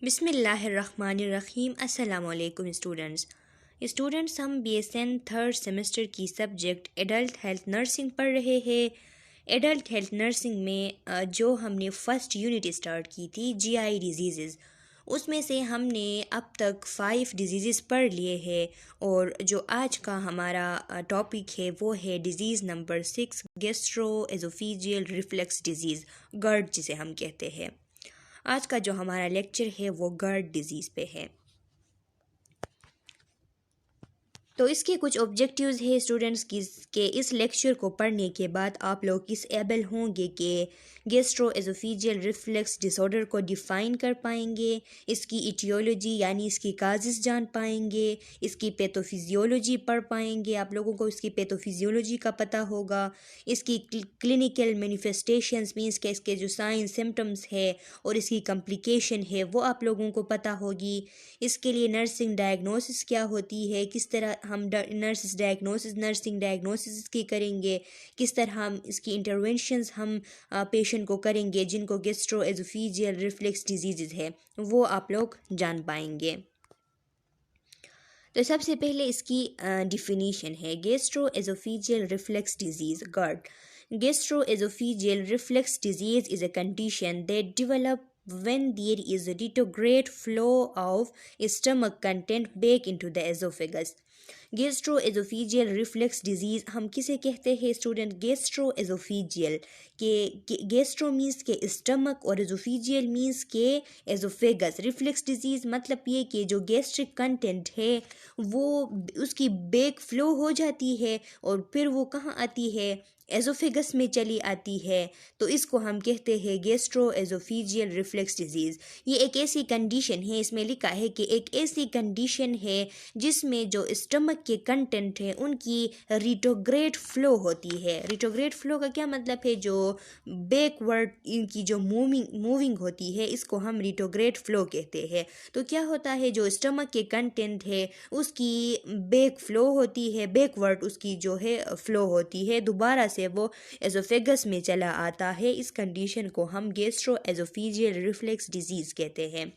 बिस्मिल्लाहिर्रहमानिर्रहीम। अस्सलाम वालेकुम स्टूडेंट्स हम BSN थर्ड सेमेस्टर की सब्जेक्ट एडल्ट हेल्थ नर्सिंग पढ़ रहे हैं। एडल्ट हेल्थ नर्सिंग में जो हमने फ़र्स्ट यूनिट स्टार्ट की थी GI डिजीज़, उसमें से हमने अब तक 5 डिजीज़ पढ़ लिए हैं और जो आज का हमारा टॉपिक है वो है disease number 6, gastro oesophageal reflux disease, GERD जिसे हम कहते हैं। आज का जो हमारा लेक्चर है वो GERD डिज़ीज़ पे है। तो इसके कुछ ऑब्जेक्टिव्स है स्टूडेंट्स की के इस लेक्चर को पढ़ने के बाद आप लोग किस एबल होंगे कि गैस्ट्रो एजोफेजियल रिफ्लक्स डिसऑर्डर को डिफ़ाइन कर पाएंगे, इसकी इटियोलॉजी यानी इसकी काजिज़ जान पाएंगे, इसकी पैथोफिजियोलॉजी पढ़ पाएंगे, आप लोगों को इसकी पैथोफिजियोलॉजी का पता होगा, इसकी क्लिनिकल मैनिफेस्टेशंस मीन्स के इसके जो साइन सिम्टम्स है और इसकी कम्प्लिकेशन है वो आप लोगों को पता होगी। इसके लिए नर्सिंग डायग्नोसिस क्या होती है, किस तरह हम नर्सिंग डायग्नोसिस इसकी करेंगे, किस तरह हम इसकी इंटरवेंशंस हम पेशेंट को करेंगे जिनको गैस्ट्रो एजोफेजियल रिफ्लक्स डिजीज़ है, वो आप लोग जान पाएंगे। तो सबसे पहले इसकी डिफिनीशन है gastro oesophageal reflux disease GERD। Gastro oesophageal reflux disease is a condition that develop when there is a retrograde flow of stomach content back into the esophagus। Gastro oesophageal reflux disease हम किसे कहते हैं student? Gastro एजोफेजियल के gastro means के stomach और एजोफेजियल means के एजोफेगस। Reflux disease मतलब ये कि जो गैस्ट्रिक कंटेंट है वो उसकी बैक फ्लो हो जाती है और फिर वो कहाँ आती है? एजोफेगस में चली आती है। तो इसको हम कहते हैं गैस्ट्रो एजोफेजियल रिफ्लक्स डिजीज़। ये एक ऐसी कंडीशन है, इसमें लिखा है कि एक ऐसी कंडीशन है जिसमें जो स्टमक के कंटेंट हैं उनकी रिट्रोग्रेड फ्लो होती है। रिट्रोग्रेड फ्लो का क्या मतलब है? जो बैकवर्ड इनकी जो मूविंग होती है इसको हम रिट्रोग्रेड फ्लो कहते हैं। तो क्या होता है, जो स्टमक के कंटेंट है उसकी बैक फ्लो होती है, बैकवर्ड उसकी जो है फ्लो होती है, दोबारा से वो एजोफेगस में चला आता है। इस कंडीशन को हम गैस्ट्रो एजोफेजियल रिफ्लक्स डिजीज़ कहते हैं।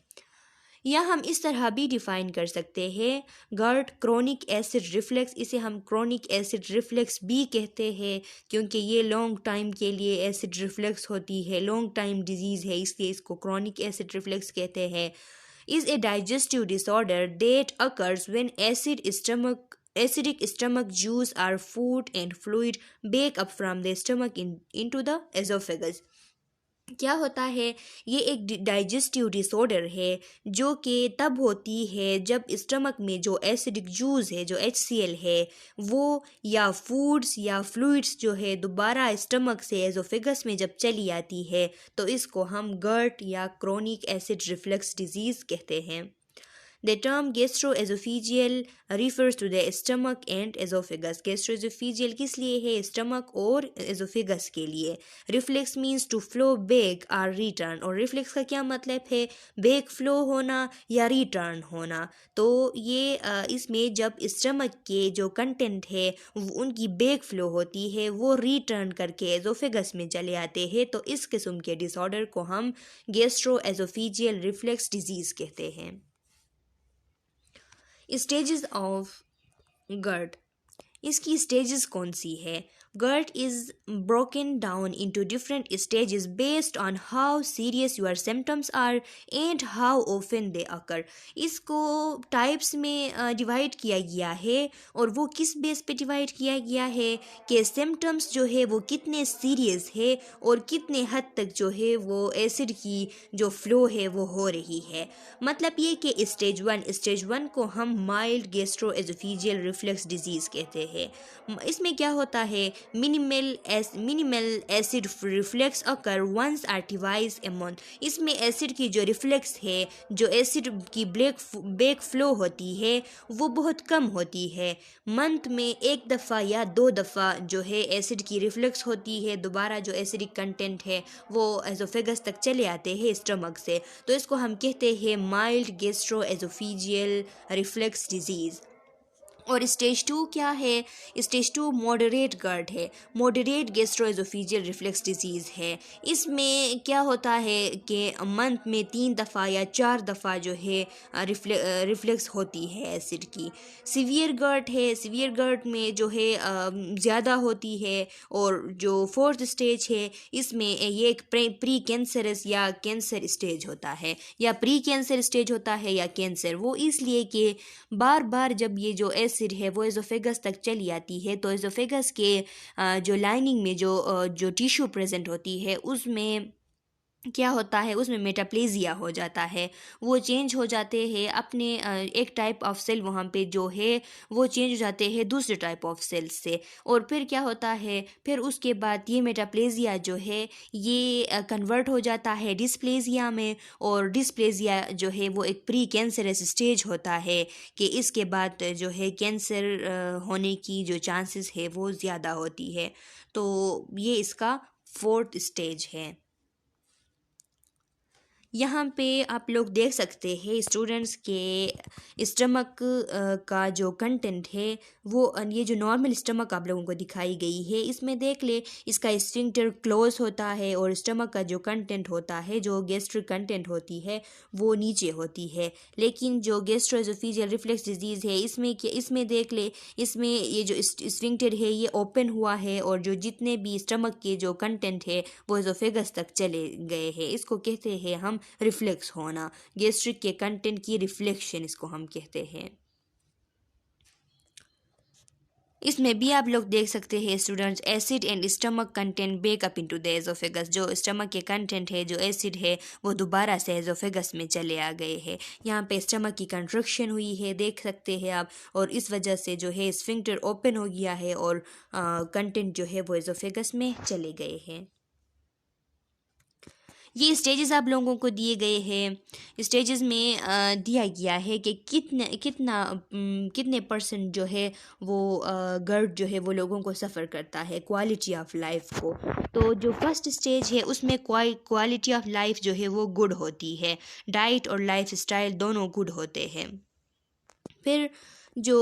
या हम इस तरह भी डिफ़ाइन कर सकते हैं GERD क्रोनिक एसिड रिफ्लक्स। इसे हम क्रोनिक एसिड रिफ्लक्स भी कहते हैं क्योंकि ये लॉन्ग टाइम के लिए एसिड रिफ्लक्स होती है, लॉन्ग टाइम डिजीज़ है, इसलिए इसको क्रोनिक एसिड रिफ्लक्स कहते हैं। Is a digestive disorder that occurs when acidic stomach juice or food and fluid bake up from the stomach into the esophagus। क्या होता है? ये एक डाइजेस्टिव डिसऑर्डर है जो कि तब होती है जब स्टमक में जो एसिडिक जूस है, जो HCl है, वो या फूड्स या फ्लूइड्स जो है दोबारा स्टमक से एजोफेगस में जब चली आती है, तो इसको हम GERD या क्रोनिक एसिड रिफ्लक्स डिजीज़ कहते हैं। The term gastroesophageal refers to the stomach and esophagus। gastroesophageal किस लिए है? स्टमक और एजोफेगस के लिए। Reflex means to flow back or return, और reflex का क्या मतलब है? बैक फ्लो होना या रिटर्न होना। तो ये इसमें जब स्टमक के जो कंटेंट है उनकी बैक फ्लो होती है, वो रिटर्न करके एजोफेगस में चले आते हैं, तो इस किस्म के डिसऑर्डर को हम गैस्ट्रोएजोफेजियल रिफ्लक्स डिजीज़ कहते हैं। Stages of GERD। इसकी स्टेजेस कौन सी है? GERD is broken down into different stages based on how serious your symptoms are and how often they occur। इसको टाइप्स में डिवाइड किया गया है, और वो किस बेस पे डिवाइड किया गया है कि सिम्टम्स जो है वो कितने सीरियस है और कितने हद तक जो है वो एसिड की जो फ्लो है वो हो रही है। मतलब ये कि स्टेज वन को हम माइल्ड गैस्ट्रोएजोफेजियल रिफ्लक्स डिजीज़ कहते हैं। इसमें क्या होता है? मिनिमल एसिड रिफ्लक्स अकर वंस और ट्वाइस ए मंथ। इसमें एसिड की जो रिफ्लक्स है, जो एसिड की बैक फ्लो होती है, वो बहुत कम होती है। मंथ में एक दफ़ा या 2 दफ़ा जो है एसिड की रिफ्लक्स होती है, दोबारा जो एसिडिक कंटेंट है वो एजोफेगस तक चले आते हैं स्टमक से, तो इसको हम कहते हैं माइल्ड गैस्ट्रोएजोफेजियल रिफ्लक्स डिजीज़। और स्टेज 2 क्या है? स्टेज 2 मॉडरेट GERD है, मॉडरेट गैस्ट्रोएसोफेजियल रिफ्लक्स डिजीज़ है। इसमें क्या होता है कि मंथ में 3 दफ़ा या 4 दफ़ा जो है रिफ्लक्स होती है एसिड की। सीवियर GERD है, सीवियर GERD में जो है ज़्यादा होती है। और जो 4th स्टेज है इसमें ये एक प्री कैंसरस या कैंसर स्टेज होता है, या प्री कैंसर स्टेज होता है, या कैंसर। वो इसलिए कि बार बार जब ये जो एसिड है वो एजोफेगस तक चली आती है तो एजोफेगस के जो लाइनिंग में जो टिश्यू प्रेजेंट होती है उसमें क्या होता है, उसमें मेटाप्लेजिया हो जाता है। वो चेंज हो जाते हैं अपने एक टाइप ऑफ सेल वहाँ पे जो है वो चेंज हो जाते हैं दूसरे टाइप ऑफ सेल से। और फिर क्या होता है, फिर उसके बाद ये मेटाप्लेजिया जो है ये कन्वर्ट हो जाता है डिस्प्लेजिया में। और डिस्प्लेजिया जो है वो एक प्री कैंसरस स्टेज होता है कि इसके बाद जो है कैंसर होने की जो चांसेस है वो ज़्यादा होती है। तो ये इसका 4th स्टेज है। यहाँ पे आप लोग देख सकते हैं स्टूडेंट्स के स्टमक का जो कंटेंट है वो ये जो नॉर्मल स्टमक आप लोगों को दिखाई गई है इसमें देख ले इसका स्फिंक्टर क्लोज होता है और स्टमक का जो कंटेंट होता है, जो गैस्ट्रिक कंटेंट होती है वो नीचे होती है। लेकिन जो गैस्ट्रोएसोफेजियल रिफ्लक्स डिजीज़ है इसमें देख ले, इसमें ये जो स्फिंक्टर है ये ओपन हुआ है और जो जितने भी स्टमक के जो कंटेंट है वो एसोफेगस तक चले गए हैं। इसको कहते हैं हम रिफ्लेक्स होना, गैस्ट्रिक के कंटेंट की रिफ्लेक्शन इसको हम कहते हैं। इसमें भी आप लोग देख सकते हैं students, acid and stomach content back up into the oesophagus. जो स्टमक के कंटेंट है, जो एसिड है, वो दोबारा से एजोफेगस में चले आ गए हैं। यहाँ पे स्टमक की कंट्रक्शन हुई है, देख सकते हैं आप, और इस वजह से जो है स्फिंक्टर ओपन हो गया है और कंटेंट जो है वो एजोफेगस में चले गए हैं। ये स्टेजेस आप लोगों को दिए गए हैं। स्टेजेस में दिया गया है कि कितने परसेंट जो है वो गर्ड जो है वो लोगों को सफ़र करता है क्वालिटी ऑफ लाइफ को। तो जो फर्स्ट स्टेज है उसमें क्वालिटी ऑफ लाइफ जो है वो गुड होती है, डाइट और लाइफ स्टाइल दोनों गुड होते हैं। फिर जो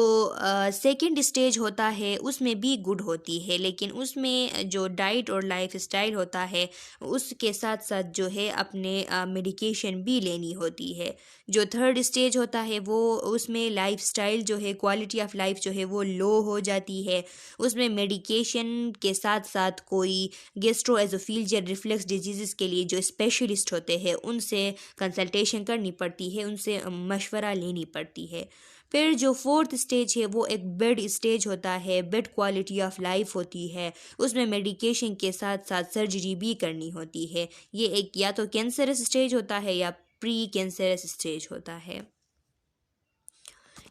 सेकंड स्टेज होता है उसमें भी गुड होती है, लेकिन उसमें जो डाइट और लाइफ स्टाइल होता है उसके साथ साथ जो है अपने मेडिकेशन भी लेनी होती है। जो थर्ड स्टेज होता है वो उसमें लाइफ स्टाइल जो है, क्वालिटी ऑफ लाइफ जो है वो लो हो जाती है। उसमें मेडिकेशन के साथ साथ कोई गैस्ट्रोएसोफेजियल रिफ्लक्स डिजीज़ के लिए जो स्पेशलिस्ट होते हैं उनसे कंसल्टेशन करनी पड़ती है, उनसे मशवरा लेनी पड़ती है। फिर जो फोर्थ स्टेज है वो एक बेड स्टेज होता है, बेड क्वालिटी ऑफ लाइफ होती है। उसमें मेडिकेशन के साथ साथ सर्जरी भी करनी होती है। ये एक या तो कैंसरस स्टेज होता है या प्री कैंसरस स्टेज होता है।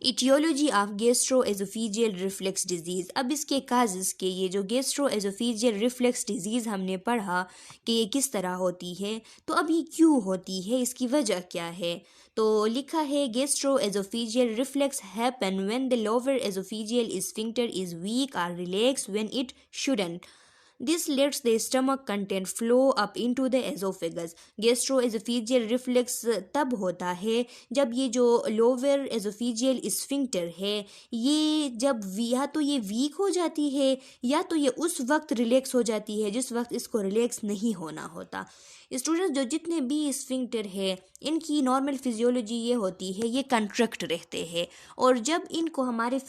Etiology of gastro-oesophageal reflux disease. अब इसके काजेज़ के, ये जो गैस्ट्रोएसोफेजियल रिफ्लक्स डिजीज़ हमने पढ़ा कि ये किस तरह होती है, तो अब ये क्यों होती है, इसकी वजह क्या है। तो लिखा है gastro oesophageal reflux happen when the lower oesophageal sphincter is weak और relax when it shouldn't. This lets the stomach content flow up into the esophagus. Gastro-oesophageal reflux तब होता है जब ये जो लोअर एसोफेजियल स्फिंक्टर है ये जब या तो ये वीक हो जाती है या तो ये उस वक्त रिलैक्स हो जाती है जिस वक्त इसको रिलैक्स नहीं होना होता। स्टूडेंट्स, जो जितने भी स्फिंक्टर है इनकी नॉर्मल फिजियोलॉजी ये होती है, ये कंट्रैक्ट रहते हैं, और जब इनको हमारे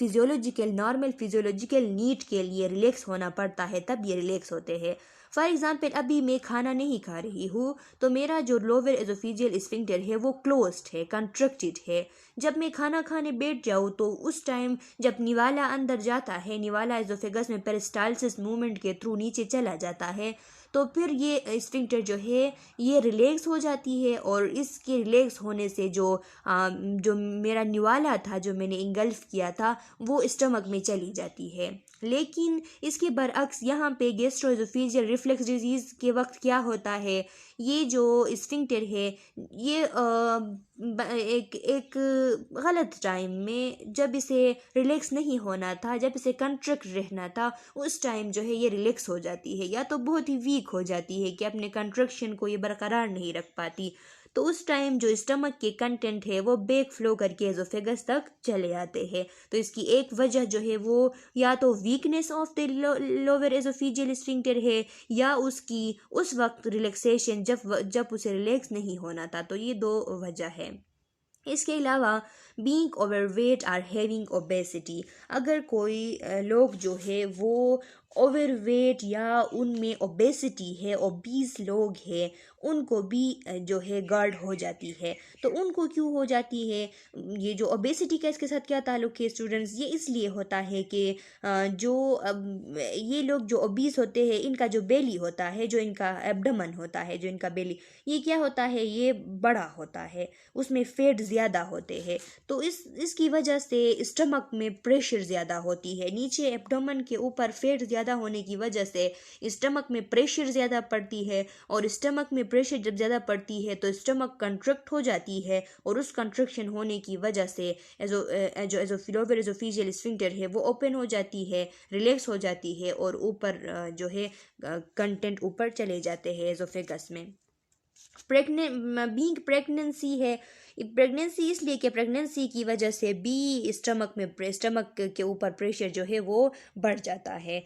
नॉर्मल फिजियोलॉजिकल नीड के लिए रिलैक्स होना पड़ता है तब ये रिलैक्स होते हैं। फॉर एग्जांपल, अभी मैं खाना नहीं खा रही हूँ तो मेरा जो लोअर एसोफेजियल स्फिंक्टर है वो क्लोज्ड है, कंट्रैक्टेड है। जब मैं खाना खाने बैठ जाऊँ तो उस टाइम जब निवाला अंदर जाता है, निवाला एसोफेगस में पेरिस्टालसिस मूवमेंट के थ्रू नीचे चला जाता है, तो फिर ये स्फिंक्टर जो है ये रिलैक्स हो जाती है, और इसके रिलैक्स होने से जो मेरा निवाला था, जो मैंने इंगल्फ किया था, वो स्टमक में चली जाती है। लेकिन इसके बरअक्स यहाँ पे गैस्ट्रोएसोफेजियल रिफ्लक्स डिजीज़ के वक्त क्या होता है, ये जो स्फिंक्टर है ये एक गलत टाइम में, जब इसे रिलैक्स नहीं होना था, जब इसे कंट्रैक्ट रहना था, उस टाइम जो है ये रिलैक्स हो जाती है, या तो बहुत ही वीक हो जाती है कि अपने कंट्रैक्शन को ये बरकरार नहीं रख पाती। तो उस टाइम जो स्टमक के कंटेंट है वो बैक फ्लो करके एजोफेगस तक चले आते हैं। तो इसकी एक वजह जो है वो या तो weakness of the lower oesophageal sphincter है, या उसकी उस वक्त रिलैक्सेशन जब उसे रिलैक्स नहीं होना था। तो ये दो वजह है। इसके अलावा being overweight or having obesity, अगर कोई लोग जो है वो ओवरवेट या उनमें ओबेसिटी है, ओबीस लोग हैं, उनको भी जो है गार्ड हो जाती है। तो उनको क्यों हो जाती है? ये जो ओबेसिटी का इसके साथ क्या ताल्लुक है स्टूडेंट्स? ये इसलिए होता है कि ये लोग जो ओबीस होते हैं, इनका जो बेली होता है, जो इनका एब्डोमेन होता है, जो इनका बेली, ये क्या होता है, ये बड़ा होता है, उसमें फैट ज़्यादा होते हैं। तो इसकी वजह से स्टमक में प्रेशर ज़्यादा होती है, नीचे एब्डोमेन के ऊपर फैट ज़्यादा होने की वजह से स्टमक में प्रेशर ज़्यादा पड़ती है, और स्टमक में प्रेशर जब ज़्यादा पड़ती है तो स्टमक कंट्रैक्ट हो जाती है, और उस कंट्रक्शन होने की वजह से जो एजोफिलोवर एजोफिजियल स्फिंक्टर है वो ओपन हो जाती है, रिलैक्स हो जाती है, और ऊपर जो है कंटेंट ऊपर चले जाते हैं एजोफेगस में। बीइंग प्रेगनेंसी है, प्रेगनेंसी इसलिए कि प्रेगनेंसी की वजह से भी स्टमक के ऊपर प्रेशर जो है वो बढ़ जाता है।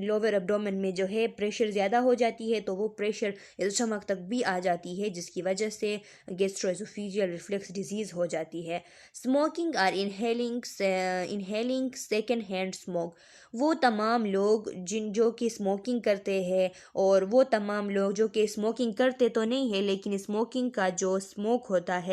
लोअर एब्डोमेन में जो है प्रेशर ज़्यादा हो जाती है, तो वो प्रेशर स्टमक तक भी आ जाती है, जिसकी वजह से गैस्ट्रोएसोफेजियल रिफ्लक्स डिजीज़ हो जाती है। स्मोकिंग और इनहेलिंग सेकेंड हैंड स्मोक, वो तमाम लोग जो कि स्मोकिंग करते हैं, और वो तमाम लोग जो कि स्मोकिंग करते तो नहीं है, लेकिन स्मोकिंग का जो स्मोक होता है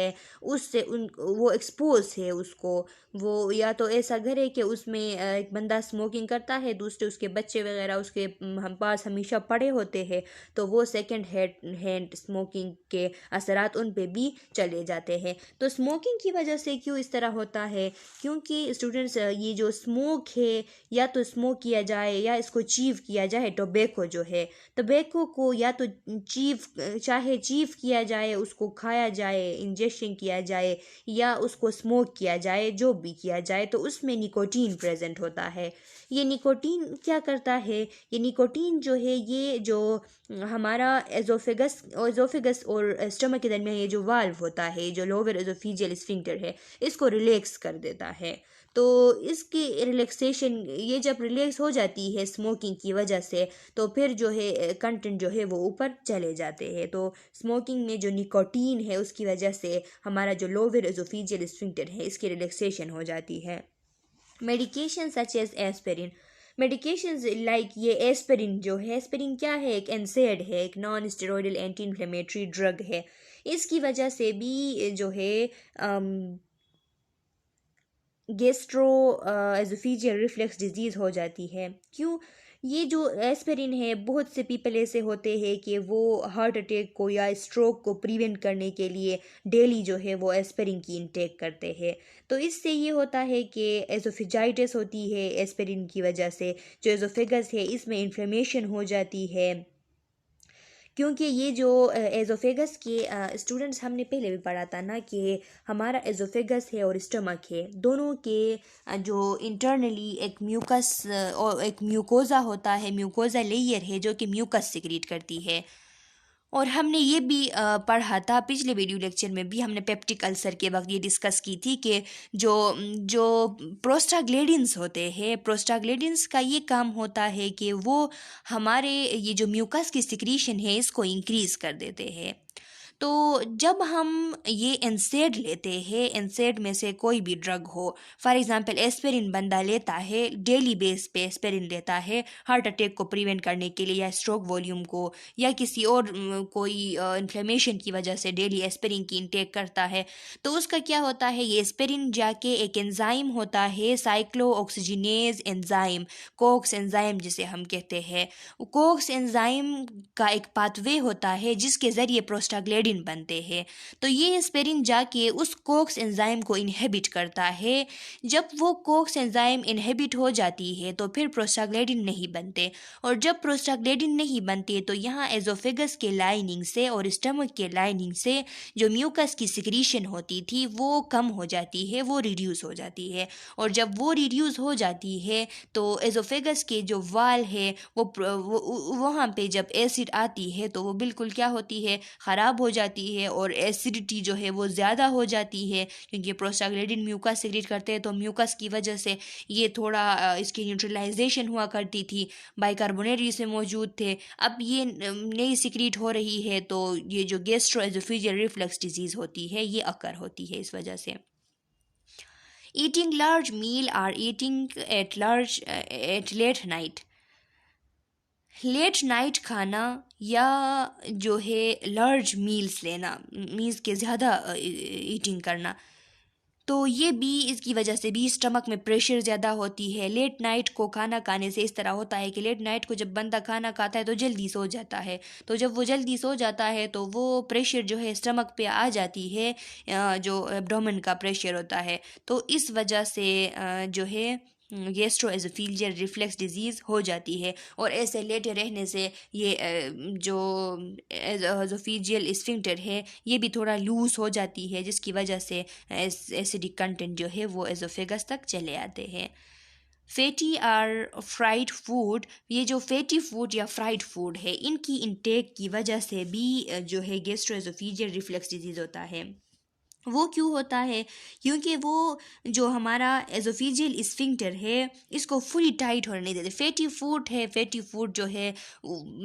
उससे वो एक्सपोज है उसको, वो या तो ऐसा घर है कि उसमें एक बंदा स्मोकिंग करता है, दूसरे उसके बच्चे वगैरह उसके हम पास हमेशा पड़े होते हैं, तो वो सेकंड हैंड स्मोकिंग के असरात उन पे भी चले जाते हैं। तो स्मोकिंग की वजह से क्यों इस तरह होता है? क्योंकि स्टूडेंट्स, ये जो स्मोक है, या तो स्मोक किया जाए या इसको चीव किया जाए, टोबैको जो है, टोबैको को या तो चाहे चीव किया जाए, उसको खाया जाए, इंजेक्शन किया जाए, या उसको स्मोक किया जाए, जो भी किया जाए, तो उसमें निकोटीन प्रेजेंट होता है। ये निकोटीन क्या करता है? ये निकोटीन जो है, ये जो हमारा एजोफेगस और स्टमक के दरमियान ये जो वाल्व होता है, जो लोअर एजोफिजियल स्फिंक्टर है, इसको रिलैक्स कर देता है। तो इसकी रिलैक्सेशन, ये जब रिलैक्स हो जाती है स्मोकिंग की वजह से, तो फिर जो है कंटेंट जो है वो ऊपर चले जाते हैं। तो स्मोकिंग में जो निकोटीन है उसकी वजह से हमारा जो लोअर एजोफिजियल स्फिंक्टर है, इसकी रिलैक्सेशन हो जाती है। Medication such as aspirin, medications like ये एस्पिरिन जो है, एस्पिरिन क्या है? एक एनसेड है, एक non steroidal anti inflammatory drug है। इसकी वजह से भी जो है गैस्ट्रो एजोफिजियल रिफ्लक्स डिजीज़ हो जाती है। क्यों? ये जो एस्पिरिन है, बहुत से पीपल ऐसे होते हैं कि वो हार्ट अटैक को या स्ट्रोक को प्रिवेंट करने के लिए डेली जो है वो एस्पिरिन की इनटेक करते हैं। तो इससे ये होता है कि एजोफेजाइटिस होती है एस्पिरिन की वजह से, जो एजोफेगस है इसमें इन्फ्लेमेशन हो जाती है। क्योंकि ये जो एजोफेगस के स्टूडेंट्स, हमने पहले भी पढ़ा था ना कि हमारा एजोफेगस है और स्टमक है, दोनों के जो इंटरनली एक म्यूकस और एक म्यूकोज़ा होता है, म्यूकोज़ा लेयर है जो कि म्यूकस सिक्रीट करती है। और हमने ये भी पढ़ा था पिछले वीडियो लेक्चर में भी, हमने पेप्टिक अल्सर के वक्त ये डिस्कस की थी कि जो जो प्रोस्टाग्लैंडिन्स होते हैं, प्रोस्टाग्लैंडिन्स का ये काम होता है कि वो हमारे ये जो म्यूकस की सिक्रीशन है इसको इंक्रीज़ कर देते हैं। तो जब हम ये एनसेड लेते हैं, एनसेड में से कोई भी ड्रग हो, फॉर एग्जांपल एस्पिरिन बंदा लेता है, डेली बेस पे एस्पिरिन लेता है हार्ट अटैक को प्रिवेंट करने के लिए, या स्ट्रोक वॉल्यूम को, या किसी और कोई इन्फ्लेमेशन की वजह से डेली एस्पिरिन की इंटेक करता है, तो उसका क्या होता है? ये एस्पिरिन जाके एक एंजाइम होता है, साइक्लोऑक्सीजिनेज एंजाइम, कोक्स एंजाइम जिसे हम कहते हैं, कोक्स एंजाइम का एक पाथवे होता है जिसके ज़रिए प्रोस्टाग्लैंडिन बनते हैं। तो ये एस्पिरिन जाके उस कोक्स एंजाइम को इनहिबिट करता है। जब वो कोक्स एंजाइम इनहिबिट हो जाती है तो फिर प्रोस्टाग्लैंडिन नहीं बनते, और जब प्रोस्टाग्लैंडिन नहीं बनते तो यहाँ एजोफेगस के लाइनिंग से और स्टमक के लाइनिंग से जो म्यूकस की सिक्रीशन होती थी वो कम हो जाती है, वो रिड्यूस हो जाती है। और जब वो रिड्यूस हो जाती है तो एजोफेगस के जो वाल है वो वहाँ पे जब एसिड आती है तो वो बिल्कुल क्या होती है? ख़राब हो जाती है और एसिडिटी जो है वो ज़्यादा हो जाती है, क्योंकि प्रोस्टाग्लैंडिन म्यूकस सीक्रेट करते हैं, तो म्यूकस की वजह से ये थोड़ा इसकी न्यूट्रलाइजेशन हुआ करती थी, बाइकार्बोनेट इसमें मौजूद थे। अब ये नई सीक्रेट हो रही है, तो ये जो गैस्ट्रोएसोफेजियल रिफ्लक्स डिजीज़ होती है ये अकर होती है इस वजह से। Eating large meal or eating at late night. Late night खाना या जो है लार्ज मील्स लेना, मील्स के ज़्यादा ईटिंग करना, तो ये भी इसकी वजह से भी स्टमक में प्रेशर ज़्यादा होती है। लेट नाइट को खाना खाने से इस तरह होता है कि लेट नाइट को जब बंदा खाना खाता है तो जल्दी सो जाता है, तो जब वो जल्दी सो जाता है तो वो प्रेशर जो है स्टमक पे आ जाती है, जो एब्डोमेन का प्रेशर होता है, तो इस वजह से जो है गैस्ट्रोएसोफेजियल रिफ्लक्स डिजीज़ हो जाती है। और ऐसे लेटे रहने से ये जो एसोफेजियल स्फिंक्टर है ये भी थोड़ा लूज हो जाती है, जिसकी वजह से एसिडिक कंटेंट जो है वो एसोफेगस तक चले आते हैं। फैटी और फ्राइड फूड, ये जो फैटी फूड या फ्राइड फूड है इनकी इंटेक की वजह से भी जो है गैस्ट्रोएसोफेजियल रिफ्लक्स डिजीज़ होता है। वो क्यों होता है? क्योंकि वो जो हमारा एसोफेजियल स्फिंक्टर है इसको फुली टाइट होने नहीं देते। फैटी फूड है, फैटी फूड जो है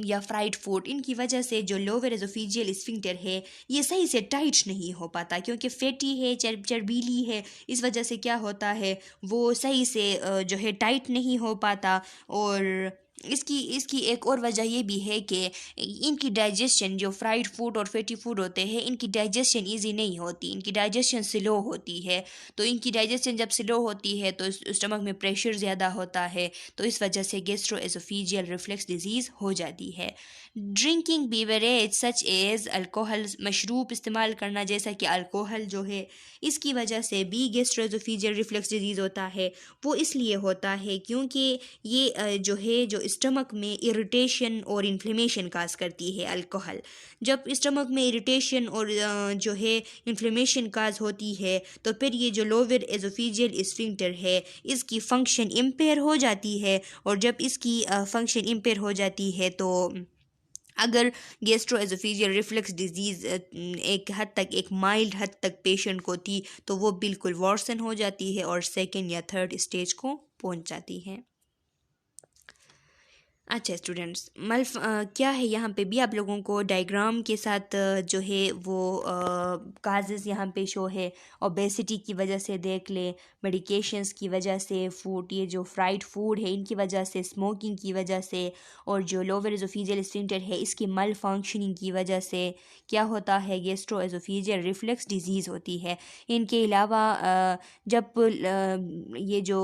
या फ्राइड फूड, इनकी वजह से जो लोअर एसोफेजियल स्फिंक्टर है ये सही से टाइट नहीं हो पाता, क्योंकि फैटी है, चर्बीली है, इस वजह से क्या होता है वो सही से जो है टाइट नहीं हो पाता। और इसकी एक और वजह ये भी है कि इनकी डाइजेशन, जो फ्राइड फूड और फैटी फूड होते हैं इनकी डाइजेशन इजी नहीं होती, इनकी डाइजेशन स्लो होती है। तो इनकी डाइजेशन जब स्लो होती है तो स्टमक में प्रेशर ज़्यादा होता है, तो इस वजह से गैस्ट्रोएसोफेजियल रिफ्लक्स डिजीज़ हो जाती है। Drinking beverage such as alcohol, मशरूब इस्तेमाल करना जैसा कि अल्कोहल जो है, इसकी वजह से भी गैस्ट्रोएसोफेजियल रिफ्लक्स डिजीज़ होता है। वो इसलिए होता है क्योंकि ये जो है जो स्टमक में इरिटेशन और इन्फ्लेमेशन काज करती है अल्कोहल। जब स्टमक में इरिटेशन और जो है इन्फ्लेमेशन काज होती है तो फिर ये जो लोअर एसोफेजियल स्फिंक्टर है इसकी फंक्शन इम्पेयर हो जाती है, और जब इसकी फंक्शन इम्पेयर हो जाती है तो अगर गैस्ट्रोएसोफेजियल रिफ्लक्स डिजीज़ एक हद तक, एक माइल्ड हद तक पेशेंट को थी तो वो बिल्कुल वर्सन हो जाती है और सेकेंड या थर्ड स्टेज को पहुंच जाती है। अच्छा स्टूडेंट्स, क्या है यहाँ पे भी आप लोगों को डायग्राम के साथ जो है वो काजेज़ यहाँ पे शो है। ओबेसिटी की वजह से देख ले, मेडिकेशंस की वजह से, फूड, ये जो फ्राइड फूड है इनकी वजह से, स्मोकिंग की वजह से, और जो लोअर एसोफेजियल स्फिंक्टर है इसकी मल फंक्शनिंग की वजह से क्या होता है, गैस्ट्रो एसोफेजियल रिफ्लक्स डिजीज़ होती है। इनके अलावा जब ये जो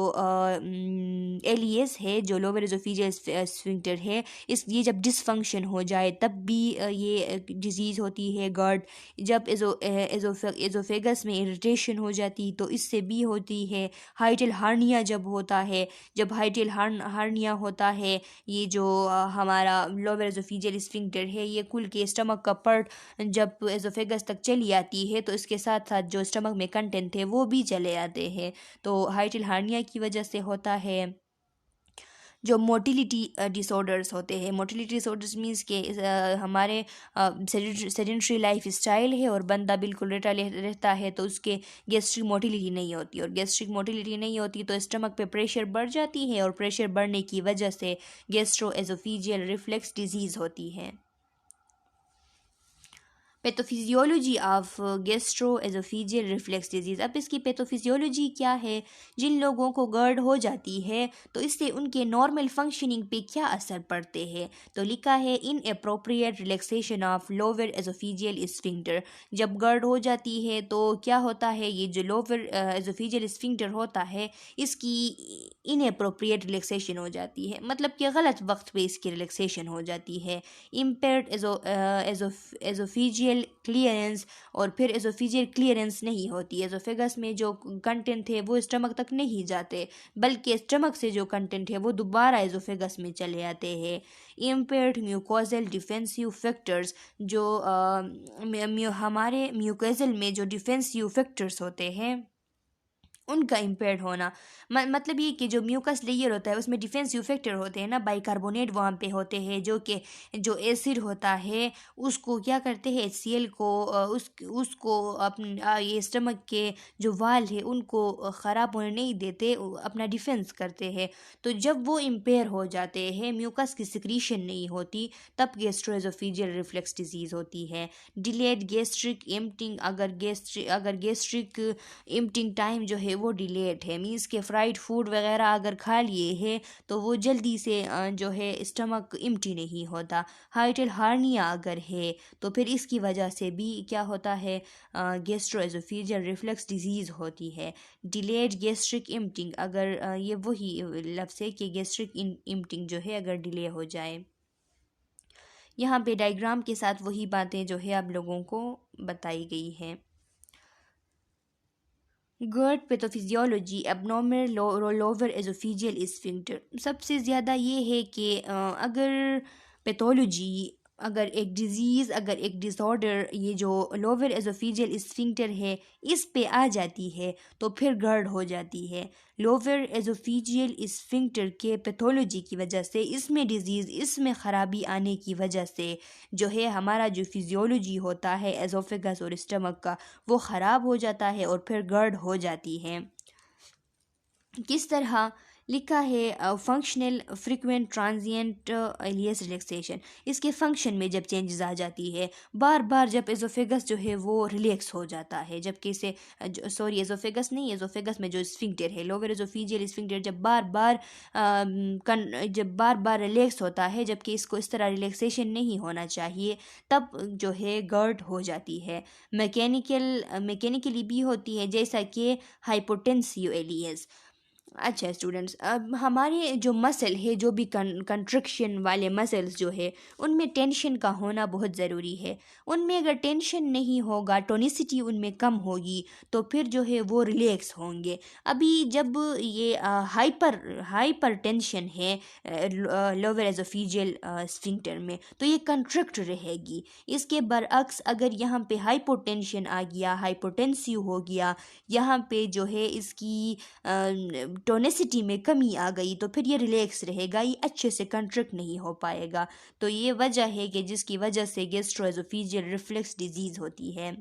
एलियस है, जो लोअर एसोफेजियल स्फिंक्टर है, इस ये जब डिसफंक्शन हो जाए तब भी ये डिजीज़ होती है। गर्ड, जब एजोफेगस में इरिटेशन हो जाती तो इससे भी होती है। हाइटल हार्निया जब होता है, जब हाइटल हार्निया होता है, ये जो हमारा लोअर एसोफेजियल स्फिंक्टर है ये खुल के स्टमक का पार्ट जब एसोफेगस तक चली आती है तो इसके साथ साथ जो स्टमक में कंटेंट है वो भी चले आते हैं, तो हाइटल हार्निया की वजह से होता है। जो मोटिलिटी डिसऑर्डर्स होते हैं, मोटिलिटी डिसऑर्डर्स मीन्स के हमारे सेडेंट्री लाइफ स्टाइल है और बंदा बिल्कुल लेटा रहता है तो उसके गैस्ट्रिक मोटिलिटी नहीं होती, और गैस्ट्रिक मोटिलिटी नहीं होती तो स्टमक पे प्रेशर बढ़ जाती है और प्रेशर बढ़ने की वजह से गैस्ट्रो एसोफेजियल रिफ्लक्स डिजीज़ होती है। Pathophysiology of gastro-oesophageal reflux disease. अब इसकी पैथोफिजियोलॉजी क्या है? जिन लोगों को गर्ड हो जाती है तो इससे उनके नॉर्मल फंक्शनिंग पे क्या असर पड़ते हैं? तो लिखा है in appropriate relaxation of lower oesophageal sphincter. जब गर्ड हो जाती है तो क्या होता है, ये जो लोअर एसोफेजियल स्फिंक्टर होता है इसकी इन अप्रोप्रिएट रिलैक्सेशन हो जाती है, मतलब कि गलत वक्त पे इसकी रिलैक्सेशन हो जाती है। इम्पेयर्ड एसोफेजियल क्लियरेंस, और फिर एसोफेजियल क्लियरेंस नहीं होती। एसोफेगस में जो कंटेंट है वो स्टमक तक नहीं जाते, बल्कि स्टमक से जो कंटेंट है वो दोबारा एसोफेगस में चले आते हैं। इम्पेयर्ड म्यूकोजल डिफेंसिव फैक्टर्स, जो हमारे म्यूकोजल में जो डिफेंसिव फैक्टर्स होते हैं उनका इम्पेयर्ड होना। मतलब ये कि जो म्यूकस लेयर होता है उसमें डिफेंसिव फैक्टर होते हैं ना, बाइकार्बोनेट वहाँ पे होते हैं, जो कि जो एसिड होता है उसको क्या करते हैं, HCl को उसको ये स्टमक के जो वाल है उनको ख़राब होने नहीं देते, अपना डिफेंस करते हैं। तो जब वो इम्पेयर हो जाते हैं, म्यूकस की सिक्रीशन नहीं होती, तब गैस्ट्रोएसोफेजियल रिफ्लक्स डिजीज़ होती है। डिलेड गैस्ट्रिक एम्पटिंग, अगर गैस्ट्रिक एम्पटिंग टाइम जो है वो डिलेड है, मीन्स के फ्राइड फूड वगैरह अगर खा लिए है तो वो जल्दी से जो है स्टमक एम्प्टी नहीं होता। हाइटल हार्निया अगर है तो फिर इसकी वजह से भी क्या होता है, गैस्ट्रोएसोफेजियल रिफ्लक्स डिजीज़ होती है। डिलेड गैस्ट्रिक एम्पटिंग, अगर ये वही लफ्ज़ है कि गैस्ट्रिक एम्पटिंग जो है अगर डिले हो जाए। यहाँ पे डायग्राम के साथ वही बातें जो है आप लोगों को बताई गई हैं। GERD pathophysiology, abnormal lower oesophageal sphincter. सबसे ज़्यादा ये है कि अगर पैथोलॉजी, अगर एक डिज़ीज़, अगर एक डिसऑर्डर ये जो लोअर एजोफेजियल स्फिंक्टर है इस पे आ जाती है तो फिर GERD हो जाती है। लोअर एजोफेजियल स्फिंक्टर के पैथोलॉजी की वजह से, इसमें डिज़ीज़, इसमें ख़राबी आने की वजह से जो है हमारा जो फिजियोलॉजी होता है एजोफेगस और स्टमक का, वो ख़राब हो जाता है और फिर GERD हो जाती है। किस तरह लिखा है, functional frequent transient LES relaxation, इसके फंक्शन में जब चेंजेस आ जाती है, बार बार जब एजोफेगस जो है वो रिलैक्स हो जाता है, जबकि इसे सॉरी एजोफेगस नहीं, एजोफेगस में जो स्फिंक्टर है लोअर एजोफेजियल स्फिंक्टर जब बार बार रिलैक्स होता है, जबकि इसको इस तरह रिलैक्सेशन नहीं होना चाहिए, तब जो है GERD हो जाती है। मैकेनिकली भी होती है, जैसा कि हाइपोटेंसिव एलियस। अच्छा स्टूडेंट्स, अब हमारे जो मसल है, जो भी कंट्रक्शन वाले मसल्स जो है उनमें टेंशन का होना बहुत ज़रूरी है। उनमें अगर टेंशन नहीं होगा, टोनिसिटी उनमें कम होगी, तो फिर जो है वो रिलैक्स होंगे। अभी जब ये हाइपर टेंशन है लोअर एजोफेजियल स्फिंक्टर में, तो ये कंट्रक्ट रहेगी। इसके बरअक्स अगर यहाँ पे हाइपोटेंशन आ गया, हाइपोटेंसिव हो गया, यहाँ पे जो है इसकी टोनिसिटी में कमी आ गई, तो फिर ये रिलैक्स रहेगा, ये अच्छे से कंट्रैक्ट नहीं हो पाएगा। तो ये वजह है कि जिसकी वजह से गैस्ट्रोएसोफेजियल रिफ्लक्स डिजीज़ होती है।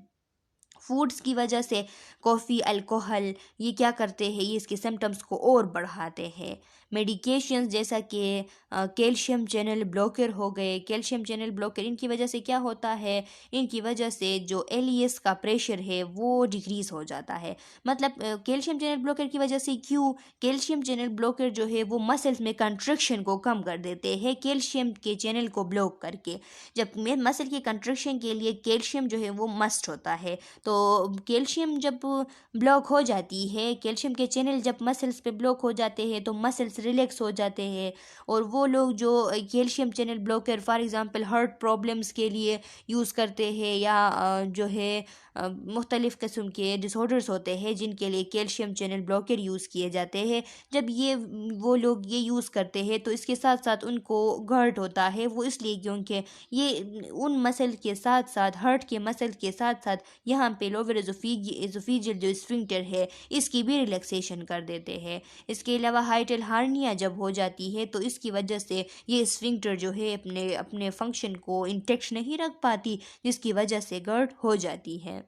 फूड्स की वजह से कॉफ़ी, अल्कोहल, ये क्या करते हैं, ये इसके सिम्टम्स को और बढ़ाते हैं। मेडिकेशंस जैसा कि कैल्शियम चैनल ब्लॉकर हो गए, कैल्शियम चैनल ब्लॉकर, इनकी वजह से क्या होता है, इनकी वजह से जो एलियस का प्रेशर है वो डिक्रीज़ हो जाता है। मतलब कैल्शियम चैनल ब्लॉकर की वजह से क्यों, कैल्शियम चैनल ब्लॉकर जो है वो मसल्स में कंट्रक्शन को कम कर देते हैं, कैल्शियम के चैनल को ब्लॉक करके। जब मसल की कंट्रक्शन के लिए कैल्शियम जो है वो मस्ट होता है, तो कैल्शियम जब ब्लॉक हो जाती है, कैल्शियम के चैनल जब मसल्स पे ब्लॉक हो जाते हैं तो मसल्स रिलैक्स हो जाते हैं। और वो लोग जो calcium channel blocker for example heart problems के लिए यूज़ करते हैं, या जो है मुख्तलिफ़ किस्म के डिसऑर्डर्स होते हैं जिनके लिए कैल्शियम चैनल ब्लॉकर यूज़ किए जाते हैं, जब ये वो लोग ये यूज़ करते हैं तो इसके साथ साथ उनको GERD होता है। वो इसलिए क्योंकि ये उन मसल के साथ साथ, हार्ट के मसल के साथ साथ, यहाँ पे लोअर एजोफेजियल जो स्फिंक्टर है इसकी भी रिलैक्सेशन कर देते हैं। इसके अलावा हाइटल हार्निया जब हो जाती है तो इसकी वजह से ये स्फिंक्टर जो है अपने अपने फंक्शन को इंटेक्ट नहीं रख पाती, जिसकी वजह से GERD हो जाती है।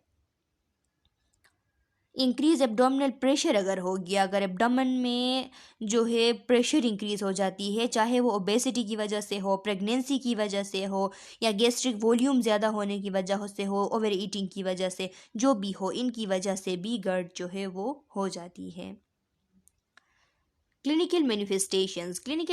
इंक्रीज एब्डोमिनल प्रेशर अगर हो गया, अगर एब्डोमेन में जो है प्रेशर इंक्रीज हो जाती है, चाहे वो ओबेसिटी की वजह से हो, प्रेगनेंसी की वजह से हो, या गैस्ट्रिक वॉल्यूम ज़्यादा होने की वजह से हो, ओवर ईटिंग की वजह से, जो भी हो, इनकी वजह से भी GERD जो है वो हो जाती है। क्लिनिकल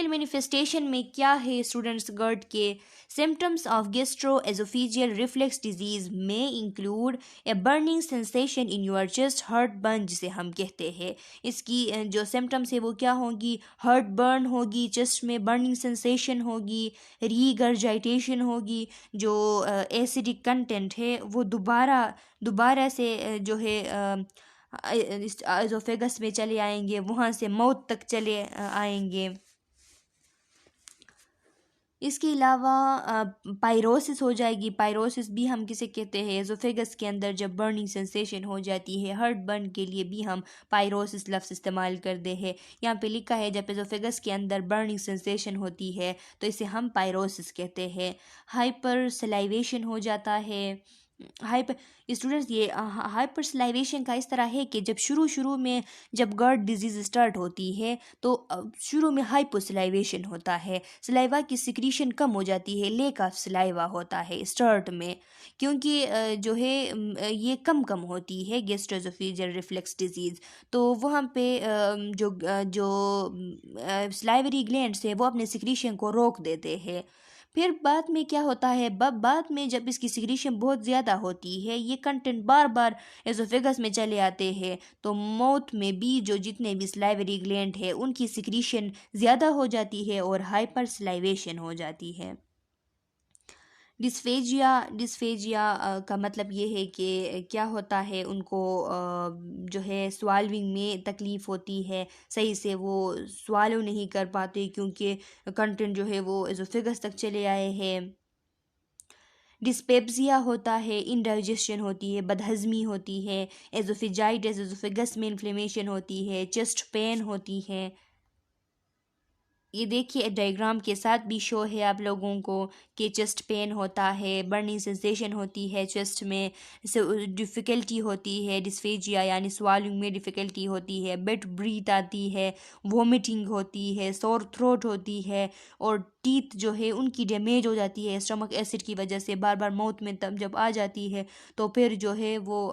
मैनिफेस्टेशन में क्या है स्टूडेंट्स, GERD के symptoms of gastro-oesophageal reflux disease में include a burning sensation in your chest, heartburn जिसे हम कहते हैं। इसकी जो सिम्टम्स है वो क्या होगी, हार्ट बर्न होगी, चेस्ट में बर्निंग सेंसेशन होगी, रीगर्जाइटेशन होगी, जो एसिडिक कंटेंट है वो दोबारा से जो है एजोफेगस में चले आएंगे, वहाँ से मौत तक चले आएंगे। इसके अलावा पायरोसिस हो जाएगी। पायरोसिस भी हम किसे कहते हैं, एजोफेगस के अंदर जब बर्निंग सेंसेशन हो जाती है, हार्ट बर्न के लिए भी हम पायरोसिस लफ्ज़ इस्तेमाल करते हैं। यहाँ पे लिखा है जब एजोफेगस के अंदर बर्निंग सेंसेशन होती है तो इसे हम पायरोसिस कहते हैं। हाइपर सलाइवेशन हो जाता है। हाइपर स्टूडेंट्स, ये हाइपर सलाइवेशन का इस तरह है कि जब शुरू में जब गर्ट डिजीज़ स्टार्ट होती है तो शुरू में हाइपोसलाइवेशन होता है, सलाइवा की सिक्रीशन कम हो जाती है, लेक ऑफ सलाइवा होता है स्टार्ट में, क्योंकि जो है ये कम होती है गैस्ट्रोएसोफेजियल रिफ्लक्स डिजीज़। तो वहाँ पे जो सलाइवरी ग्लैंड्स है वो अपने सिक्रीशन को रोक देते हैं। फिर बाद में क्या होता है, बाद में जब इसकी सिक्रीशन बहुत ज़्यादा होती है, ये कंटेंट बार बार एसोफेगस में चले आते हैं, तो माउथ में भी जो जितने भी सलाइवरी ग्लैंड है उनकी सिक्रीशन ज़्यादा हो जाती है और हाइपर सलाइवेशन हो जाती है। डिस्फेजिया का मतलब ये है कि क्या होता है, उनको जो है स्वाल्विंग में तकलीफ़ होती है, सही से वो स्वालो नहीं कर पाते क्योंकि कंटेंट जो है वो एसोफेगस तक चले आए हैं। डिस्पेप्सिया होता है, इंडाइजेशन होती है, बदहज़मी होती है। एसोफेजाइटिस, एसोफेगस में इन्फ्लेमेशन होती है, चेस्ट पेन होती है। ये देखिए डायग्राम के साथ भी शो है आप लोगों को कि चेस्ट पेन होता है, बर्निंग सेंसेशन होती है चेस्ट में, डिफ़िकल्टी होती है, डिस्फेजिया यानी स्वालिंग में डिफ़िकल्टी होती है, बेट ब्रीथ आती है, वोमिटिंग होती है, सोर थ्रोट होती है, और टीथ जो है उनकी डैमेज हो जाती है स्टमक एसिड की वजह से, बार बार माउथ में तब जब आ जाती है तो फिर जो है वो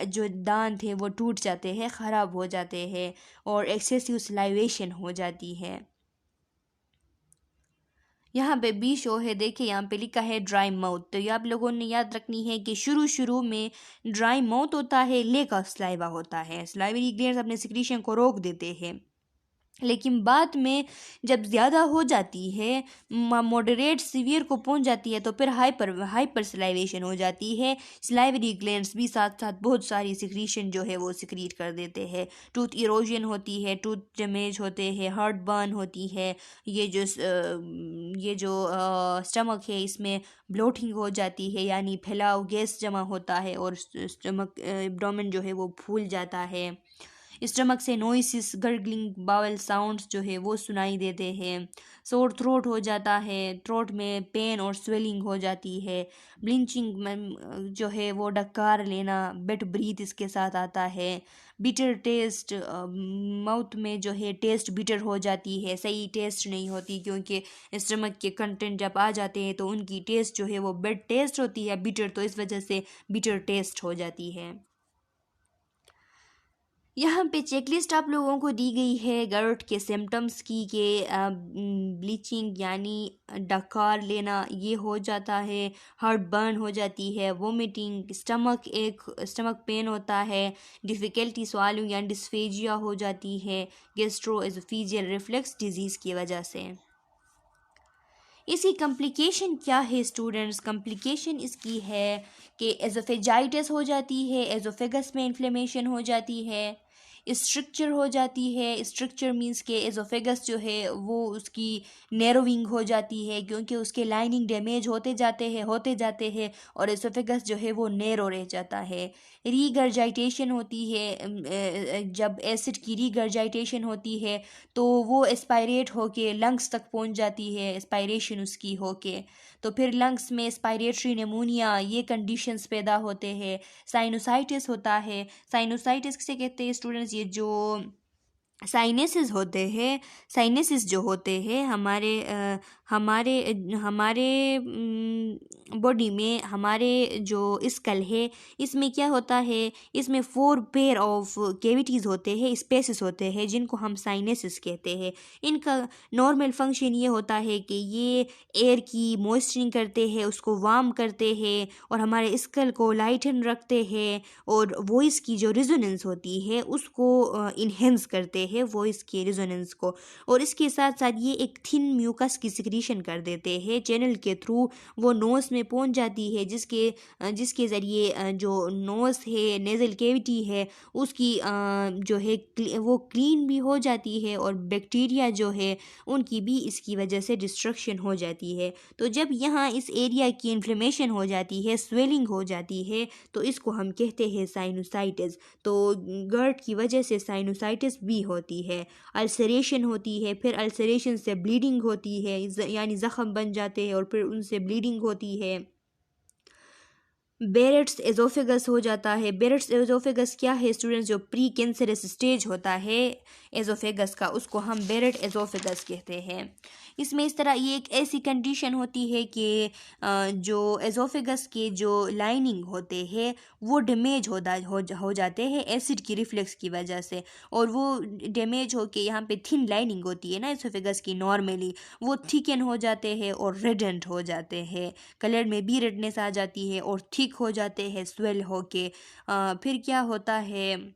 जो दांत है वो टूट जाते हैं, ख़राब हो जाते हैं और एक्सेसिव सलाइवेशन हो जाती है। यहाँ पे बी शो है, देखिए यहाँ पे लिखा है ड्राई माउथ, तो ये आप लोगों ने याद रखनी है कि शुरू में ड्राई माउथ होता है, लेक ऑफ सलाइवा होता है, सलाइवरी ग्लैंड्स अपने सिक्रीशन को रोक देते हैं, लेकिन बाद में जब ज़्यादा हो जाती है, मॉडरेट सीवियर को पहुंच जाती है, तो फिर हाइपर सलाइवेशन हो जाती है। सलाइवरी ग्लैंड्स भी साथ साथ बहुत सारी सिक्रीशन जो है वो सिक्रीट कर देते हैं। टूथ इरोजन होती है, टूथ डैमेज होते हैं, हार्ट बर्न होती है, ये जो स्टमक है इसमें ब्लोटिंग हो जाती है, यानी फैलाव गैस जमा होता है और स्टमक एब्डोमेन जो है वो फूल जाता है। स्टमक से नोइसिस, गर्गलिंग, बावल साउंड्स जो है वो सुनाई देते हैं। सोर थ्रोट हो जाता है, थ्रोट में पेन और स्वेलिंग हो जाती है। ब्लिंचिंग जो है वो डकार लेना, बेट ब्रीथ इसके साथ आता है। बिटर टेस्ट, माउथ में जो है टेस्ट बिटर हो जाती है, सही टेस्ट नहीं होती, क्योंकि स्टमक के कंटेंट जब आ जाते हैं तो उनकी टेस्ट जो है वो बेड टेस्ट होती है, बिटर, तो इस वजह से बिटर टेस्ट हो जाती है। यहाँ पे चेकलिस्ट आप लोगों को दी गई है गर्ट के सिम्टम्स की, कि ब्लीचिंग यानी डकार लेना ये हो जाता है, हार्ट बर्न हो जाती है, वोमिटिंग, स्टमक पेन होता है, डिफ़िकल्टी स्वालिंग यानी डिस्फेजिया हो जाती है गैस्ट्रोएसोफेजियल रिफ्लक्स डिजीज़ की वजह से। इसकी कम्प्लिकेशन क्या है स्टूडेंट्स? कम्प्लिकेशन इसकी है कि एजोफेजाइटिस हो जाती है, एजोफेगस में इन्फ्लेमेशन हो जाती है, स्ट्रक्चर हो जाती है। स्ट्रक्चर मींस के एजोफेगस जो है वो उसकी नैरोविंग हो जाती है, क्योंकि उसके लाइनिंग डैमेज होते जाते हैं और एजोफेगस जो है वो नैरो रह जाता है। रीगर्जाइटेशन होती है, जब एसिड की रीगर्जाइटेशन होती है तो वो एस्पायरेट होके लंग्स तक पहुंच जाती है, एस्पायरेशन उसकी होके, तो फिर लंग्स में एस्पायरेटरी निमोनिया ये कंडीशंस पैदा होते हैं। साइनोसाइटिस होता है। साइनोसाइटिस किसे कहते हैं स्टूडेंट्स? ये जो साइनेसिस होते हैं, साइनेसिस जो होते हैं हमारे हमारे बॉडी में, हमारे जो स्कल है इसमें क्या होता है, इसमें 4 पेयर ऑफ कैविटीज़ होते हैं, स्पेसेस होते हैं, जिनको हम साइनेसिस कहते हैं। इनका नॉर्मल फंक्शन ये होता है कि ये एयर की मॉइस्चरिंग करते हैं, उसको वार्म करते हैं और हमारे स्कल को लाइटन रखते हैं, और वॉइस की जो रिजोनेंस होती है उसको इन्हेंस करते देते हैं वॉइस के रिजोनेंस को, और इसके साथ साथ ये एक थिन म्यूकस की सिक्रीशन कर देते हैं चैनल के थ्रू, वो नोज़ में पहुंच जाती है, जिसके ज़रिए जो नोज़ है, नेज़ल कैविटी है, उसकी जो है वो क्लीन भी हो जाती है, और बैक्टीरिया जो है उनकी भी इसकी वजह से डिस्ट्रक्शन हो जाती है। तो जब यहाँ इस एरिया की इन्फ्लेमेशन हो जाती है, स्वेलिंग हो जाती है, तो इसको हम कहते हैं साइनोसाइटिस। तो गर्ट की वजह से साइनोसाइटिस भी होती है, अल्सरेशन होती है, फिर अल्सरेशन से ब्लीडिंग होती है, यानी ज़ख़म बन जाते हैं और फिर उनसे ब्लीडिंग होती है। बेरेट्स एजोफेगस हो जाता है। बेरेट्स एजोफेगस क्या है स्टूडेंट्स? जो प्री कैंसरस स्टेज होता है एजोफेगस का, उसको हम बेरेट एजोफेगस कहते हैं। इसमें इस तरह ये एक ऐसी कंडीशन होती है कि जो एजोफेगस के जो लाइनिंग होते हैं वो डैमेज हो जाते हैं एसिड की रिफ्लेक्स की वजह से, और वो डैमेज हो के यहाँ पे थिन लाइनिंग होती है ना एजोफेगस की, नॉर्मली वो थिकन हो जाते हैं और रेडेंट हो जाते हैं, कलर में भी रेडनेस आ जाती है और थिक हो जाते हैं स्वेल हो के। फिर क्या होता है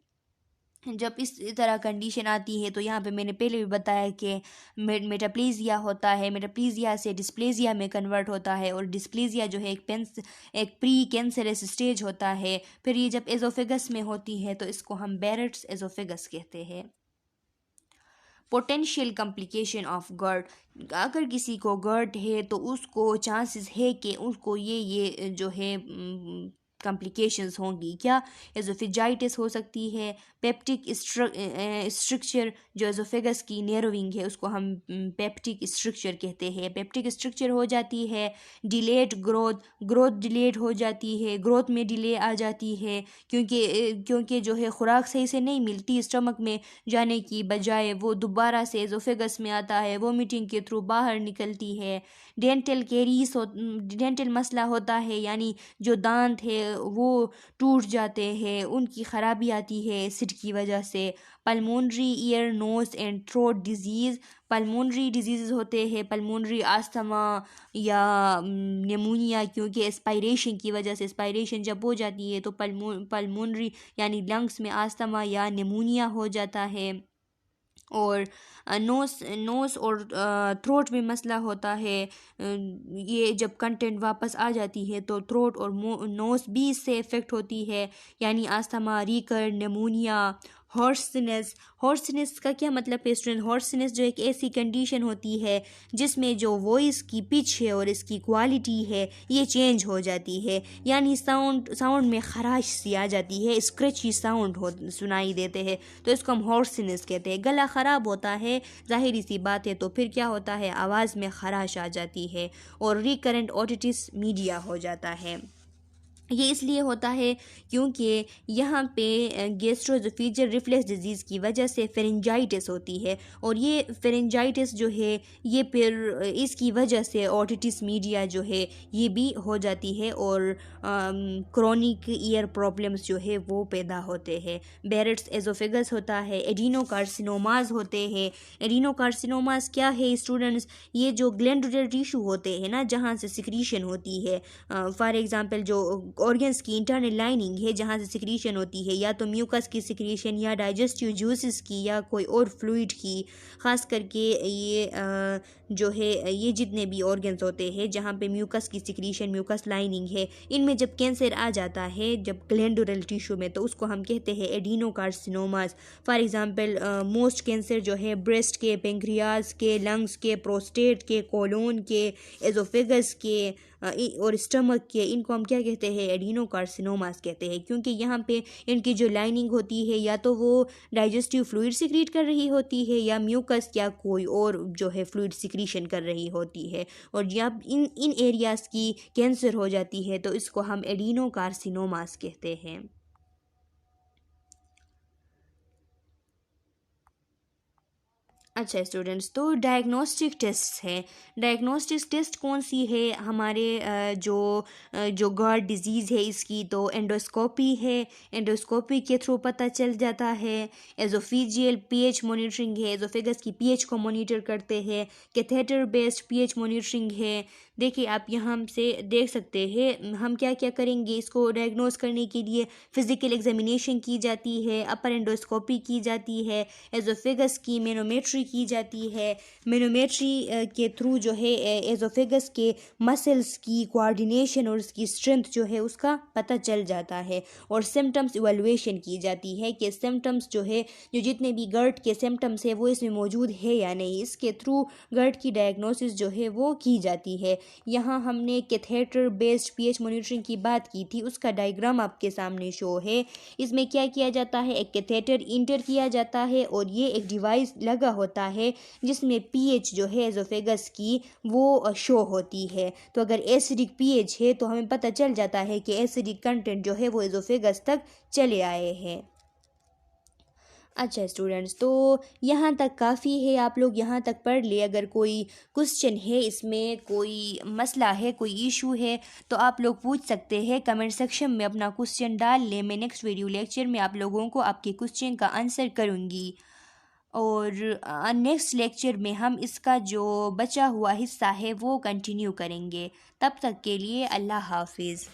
जब इस तरह कंडीशन आती है, तो यहाँ पे मैंने पहले भी बताया कि मेटाप्लेजिया होता है, मेटाप्लेजिया से डिस्प्लेजिया में कन्वर्ट होता है, और डिस्प्लेजिया जो है एक प्री कैंसरस स्टेज होता है। फिर ये जब एजोफेगस में होती है तो इसको हम बेरेट्स एजोफेगस कहते हैं। पोटेंशियल कम्प्लिकेशन ऑफ गर्ट, अगर किसी को गर्ट है तो उसको चांसेस है कि उसको ये जो है कॉम्प्लिकेशंस होंगी। क्या? एजोफेजाइटिस हो सकती है, पेप्टिक स्ट्रक्चर, जो एजोफेगस की नेरोविंग है उसको हम पेप्टिक स्ट्रक्चर कहते हैं, पेप्टिक स्ट्रक्चर हो जाती है। डिलेड ग्रोथ डिलेड हो जाती है, ग्रोथ में डिले आ जाती है, क्योंकि जो है खुराक सही से नहीं मिलती, स्टमक में जाने की बजाय वो दोबारा से एजोफेगस में आता है, वोमिटिंग के थ्रू बाहर निकलती है। डेंटल मसला होता है, यानी जो दांत है वो टूट जाते हैं, उनकी ख़राबी आती है एसिड की वजह से। Pulmonary ear nose and throat disease, pulmonary disease होते हैं, पल्मोनरी आस्थमा या निमोनिया, क्योंकि एस्पायरेशन की वजह से, एस्पायरेशन जब हो जाती है तो पल्मोनरी यानी लंग्स में आस्थमा या निमोनिया हो जाता है। और नोस और थ्रोट में मसला होता है, ये जब कंटेंट वापस आ जाती है तो थ्रोट और नोस भी इससे इफ़ेक्ट होती है, यानी आस्थमा, रीकर, निमोनिया। हॉर्सनेस का क्या मतलब है स्टूडेंट? हॉर्सनेस जो एक ऐसी कंडीशन होती है जिसमें जो वॉइस की पिच है और इसकी क्वालिटी है ये चेंज हो जाती है, यानी साउंड में खराश सी आ जाती है, स्क्रैची साउंड सुनाई देते हैं, तो इसको हम हॉर्सनेस कहते हैं। गला ख़राब होता है, ज़ाहिरी सी बात है, तो फिर क्या होता है, आवाज़ में खराश आ जाती है, और रिकरेंट ओटिटिस मीडिया हो जाता है। ये इसलिए होता है क्योंकि यहाँ पे गैस्ट्रोएसोफेजियल रिफ्लक्स डिजीज़ की वजह से फेरेंजाइटिस होती है, और ये फेरेंजाइटिस जो है ये फिर इसकी वजह से ओटिटिस मीडिया जो है ये भी हो जाती है, और क्रोनिक ईयर प्रॉब्लम्स जो है वो पैदा होते हैं। बेरेट्स एजोफेगस होता है, एडिनोकार्सिनोमास होते हैं। एडिनोकार्सिनोमास क्या है स्टूडेंट्स? ये जो ग्लैंडुलर टिश्यू होते हैं ना, जहाँ से सिक्रीशन होती है, फॉर एग्जांपल जो ऑर्गन्स की इंटरनल लाइनिंग है जहाँ से सिक्रीशन होती है, या तो म्यूकस की सिक्रीशन, या डाइजेस्टिव जूसेस की, या कोई और फ्लूइड की। ख़ास करके ये जो है ये जितने भी ऑर्गन्स होते हैं जहाँ पे म्यूकस की सिक्रीशन, म्यूकस लाइनिंग है, इनमें जब कैंसर आ जाता है जब ग्लैंडुलर टिश्यू में, तो उसको हम कहते हैं एडिनोकार्सिनोमास। फॉर एग्जांपल मोस्ट कैंसर जो है ब्रेस्ट के, पेंक्रियाज के, लंग्स के, प्रोस्टेट के, कोलोन के, एजोफेगस के और स्टमक के, इनको हम क्या कहते हैं? एडिनोकार्सिनोमास कहते हैं, क्योंकि यहाँ पे इनकी जो लाइनिंग होती है या तो वो डाइजेस्टिव फ्लूइड सिक्रीट कर रही होती है, या म्यूकस या कोई और जो है फ्लूइड सिक्रीशन कर रही होती है, और जब इन एरियाज़ की कैंसर हो जाती है तो इसको हम एडिनोकार्सिनोमास कहते हैं। अच्छा स्टूडेंट्स, तो डायग्नोस्टिक टेस्ट हैं। डायग्नोस्टिक टेस्ट कौन सी है? हमारे जो गर्ट डिजीज़ है इसकी तो एंडोस्कोपी है, एंडोस्कोपी के थ्रू पता चल जाता है। एजोफेजियल पीएच मॉनिटरिंग है, एजोफेगस की पीएच को मॉनिटर करते हैं। कैथेटर बेस्ड पीएच मॉनिटरिंग है, देखिए आप यहाँ से देख सकते हैं हम क्या क्या करेंगे। इसको डायग्नोस करने के लिए फिजिकल एग्जामिनेशन की जाती है, अपर एंडोस्कोपी की जाती है, एजोफेगस की मैनोमेट्री की जाती है। मैनोमेट्री के थ्रू जो है एजोफेगस के मसल्स की कोऑर्डिनेशन और उसकी स्ट्रेंथ जो है उसका पता चल जाता है। और सिम्टम्स इवैल्यूएशन की जाती है कि सिम्टम्स जो है, जो जितने भी गर्ट के सिम्टम्स है वो इसमें मौजूद है या नहीं। इसके थ्रू गर्ट की डायग्नोसिस जो है वो की जाती है। यहाँ हमने कैथेटर बेस्ड पीएच मॉनिटरिंग की बात की थी, उसका डायग्राम आपके सामने शो है। इसमें क्या किया जाता है, एक कैथेटर इंटर किया जाता है और ये एक डिवाइस लगा होता है जिसमें पीएच जो है एजोफेगस की वो शो होती है। तो अगर एसिडिक पीएच है तो हमें पता चल जाता है कि एसिडिक कंटेंट जो है वो एजोफेगस तक चले आए हैं। अच्छा स्टूडेंट्स, तो यहाँ तक काफ़ी है, आप लोग यहाँ तक पढ़ लिए। अगर कोई क्वेश्चन है, इसमें कोई मसला है, कोई इशू है, तो आप लोग पूछ सकते हैं कमेंट सेक्शन में, अपना क्वेश्चन डाल लें। मैं नेक्स्ट वीडियो लेक्चर में आप लोगों को आपके क्वेश्चन का आंसर करूँगी। और नेक्स्ट लेक्चर में हम इसका जो बचा हुआ हिस्सा है वो कंटिन्यू करेंगे। तब तक के लिए अल्लाह हाफिज़।